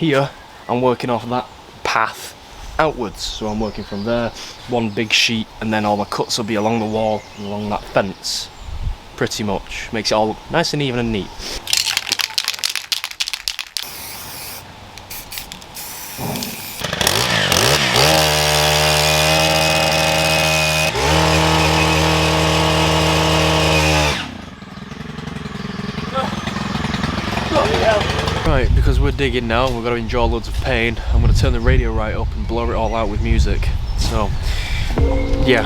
here I'm working off that path outwards, so I'm working from there, one big sheet, and then all my cuts will be along the wall and along that fence, pretty much. Makes it all look nice and even and neat. Right, because we're digging now and we've got to endure loads of pain, I'm going to turn the radio right up and blow it all out with music. So, yeah.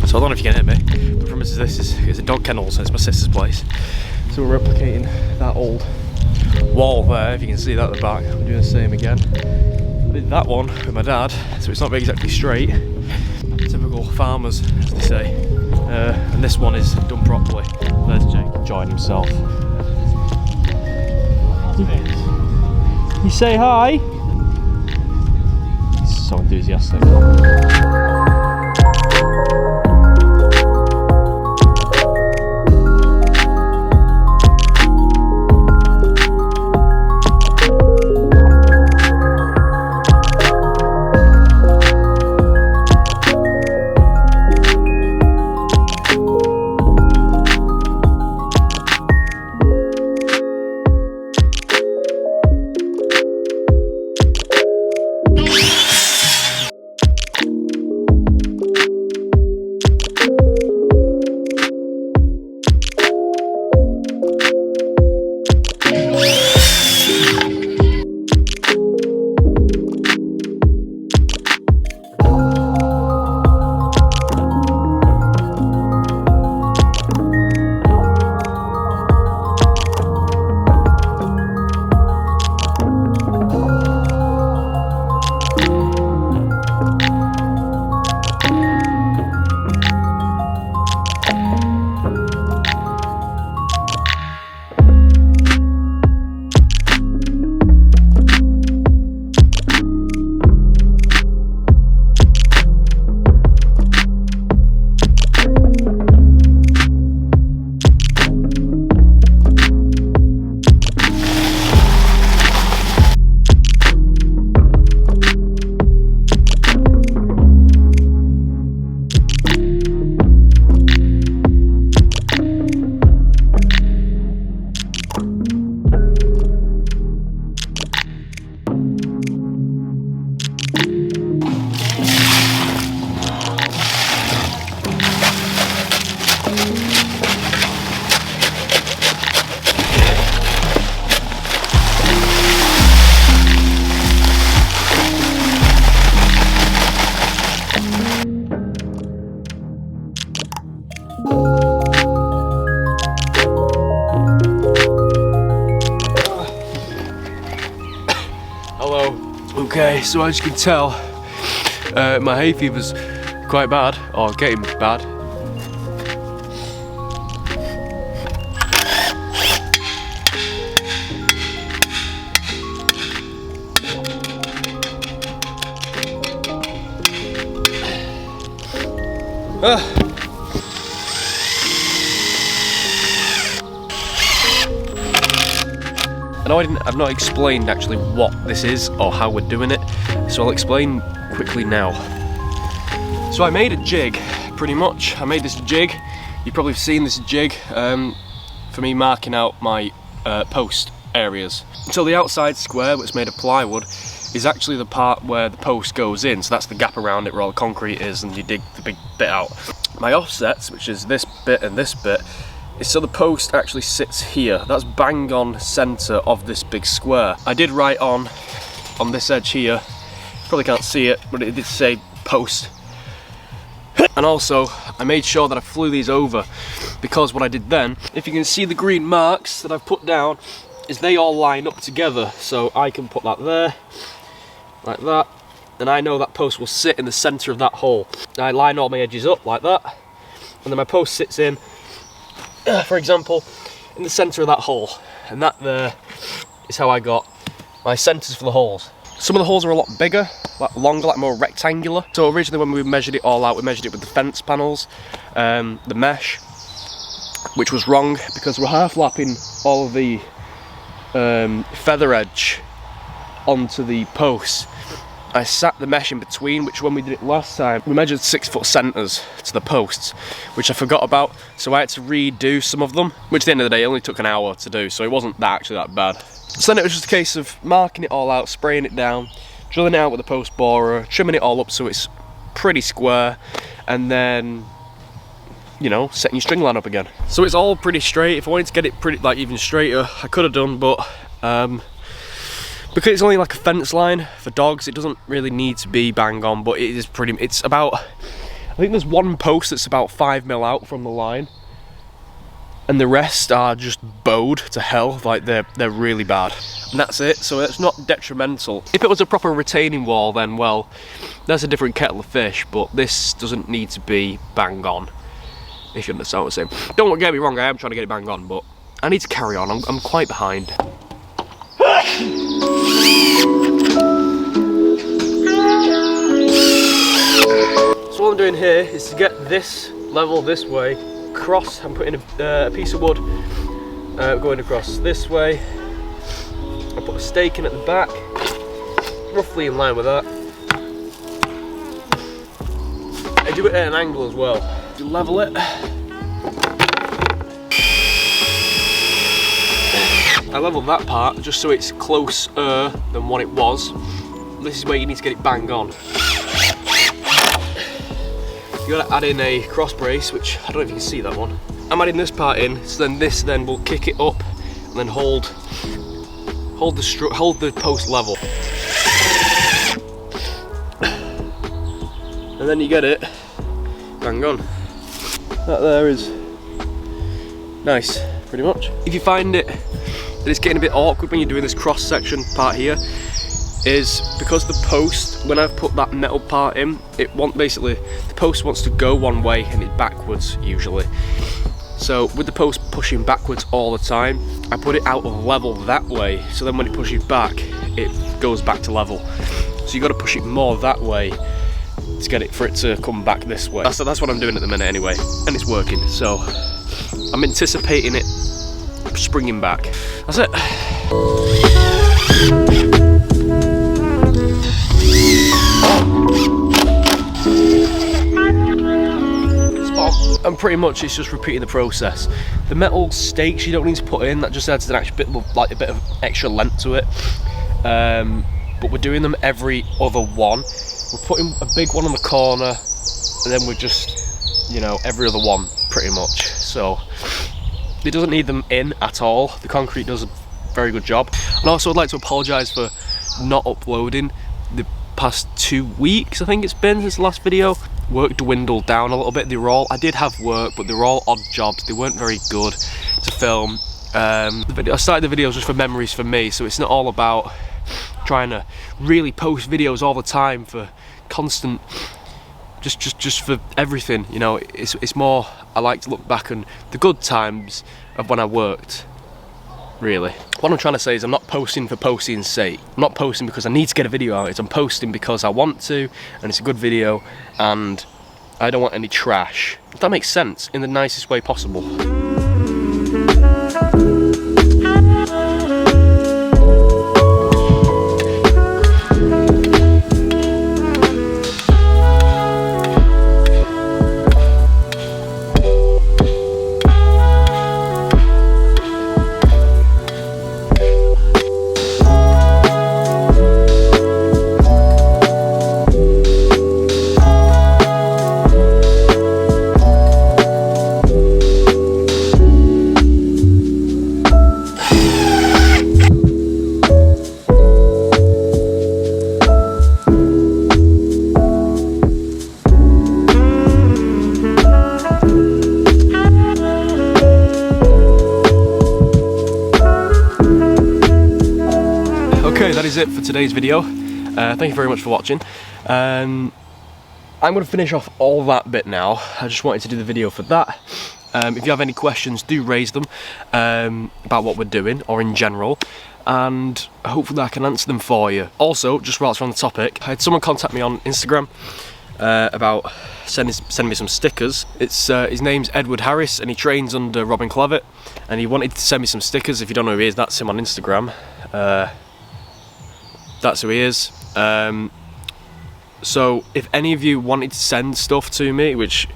So I don't know if you can hear me, but the premise is this is a dog kennel, so it's my sister's place. So we're replicating that old wall there, if you can see that at the back. I'm doing the same again. I did that one with my dad, so it's not exactly straight. Typical farmers, as they say. And this one is done properly. There's Jake enjoying himself. You say hi? He's so enthusiastic. Hello. Okay, so as you can tell, my hay fever's quite bad, or getting bad. I know I've not explained actually what this is or how we're doing it, so I'll explain quickly now. So I made a jig, pretty much. I made this jig. You've probably seen this jig for me marking out my post areas. So the outside square, which is made of plywood, is actually the part where the post goes in. So that's the gap around it where all the concrete is, and you dig the big bit out. My offsets, which is this bit and this bit, is so the post actually sits here. That's bang on centre of this big square. I did write on this edge here, probably can't see it, but it did say post. And also, I made sure that I flew these over, because what I did then, if you can see the green marks that I've put down, is they all line up together. So I can put that there, like that, and I know that post will sit in the centre of that hole. I line all my edges up like that, and then my post sits in, for example, in the centre of that hole, and that there is how I got my centres for the holes. Some of the holes are a lot bigger, like longer, like more rectangular. So originally when we measured it all out, we measured it with the fence panels, the mesh, which was wrong because we're half lapping all of the feather edge onto the posts. I sat the mesh in between, which when we did it last time, we measured 6 foot centres to the posts, which I forgot about, so I had to redo some of them, which at the end of the day only took an hour to do, so it wasn't actually that bad. So then it was just a case of marking it all out, spraying it down, drilling it out with a post borer, trimming it all up so it's pretty square, and then, you know, setting your string line up again. So it's all pretty straight. If I wanted to get it pretty, like, even straighter, I could have done, but because it's only like a fence line for dogs, it doesn't really need to be bang on, but it is pretty, it's about, I think there's one post that's about 5 mil out from the line, and the rest are just bowed to hell, like they're really bad. And that's it, so it's not detrimental. If it was a proper retaining wall, then well, that's a different kettle of fish, but this doesn't need to be bang on, if you understand what I'm saying. Don't get me wrong, I am trying to get it bang on, but I need to carry on, I'm quite behind. So what I'm doing here is to get this level this way, across. I'm putting a piece of wood going across this way. I put a stake in at the back, roughly in line with that. I do it at an angle as well. You level it. I leveled that part just so it's closer than what it was. This is where you need to get it bang on. You gotta add in a cross brace, which I don't know if you can see that one. I'm adding this part in, so then this will kick it up and then hold the post level. And then you get it bang on. That there is nice, pretty much. If you find it that it's getting a bit awkward when you're doing this cross section part here, is because the post, when I've put that metal part in, basically the post wants to go one way and it's backwards usually. So with the post pushing backwards all the time, I put it out of level that way, so then when it pushes back, it goes back to level. So you got to push it more that way to get it for it to come back this way. That's what I'm doing at the minute anyway, and it's working. So I'm anticipating it springing back. That's it. And pretty much it's just repeating the process. The metal stakes you don't need to put in, that just adds an extra bit, like a bit of extra length to it. But we're doing them every other one. We're putting a big one on the corner, and then we're just, you know, every other one pretty much. So it doesn't need them in at all. The concrete does a very good job. And also I'd like to apologise for not uploading the past 2 weeks, I think it's been, since the last video. Work dwindled down a little bit. I did have work, but they were all odd jobs. They weren't very good to film. I started the videos just for memories for me, so it's not all about trying to really post videos all the time for constant, just for everything, you know. It's more, I like to look back on the good times of when I worked, really. What I'm trying to say is I'm not posting for posting's sake. I'm not posting because I need to get a video out. I'm posting because I want to, and it's a good video, and I don't want any trash. If that makes sense, in the nicest way possible. Okay, that is it for today's video. Thank you very much for watching. I'm going to finish off all that bit now. I just wanted to do the video for that. If you have any questions, do raise them about what we're doing or in general, and hopefully I can answer them for you. Also, just whilst we're on the topic, I had someone contact me on Instagram about sending me some stickers. His name's Edward Harris, and he trains under Robin Clevitt, and he wanted to send me some stickers. If you don't know who he is, that's him on Instagram. That's who he is. So if any of you wanted to send stuff to me, which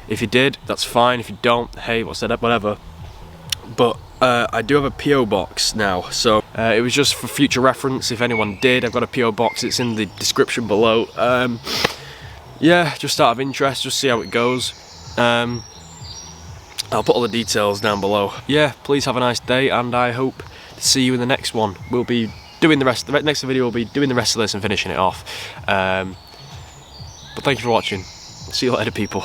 if you did, that's fine. If you don't, hey, what's that, whatever. But I do have a P.O Box now, so it was just for future reference. If anyone did, I've got a P.O Box, it's in the description below. Yeah, just out of interest, just see how it goes. I'll put all the details down below. Yeah, please have a nice day, and I hope to see you in the next one. We'll be doing the rest, the next video will be doing the rest of this and finishing it off. But thank you for watching. See you later, people.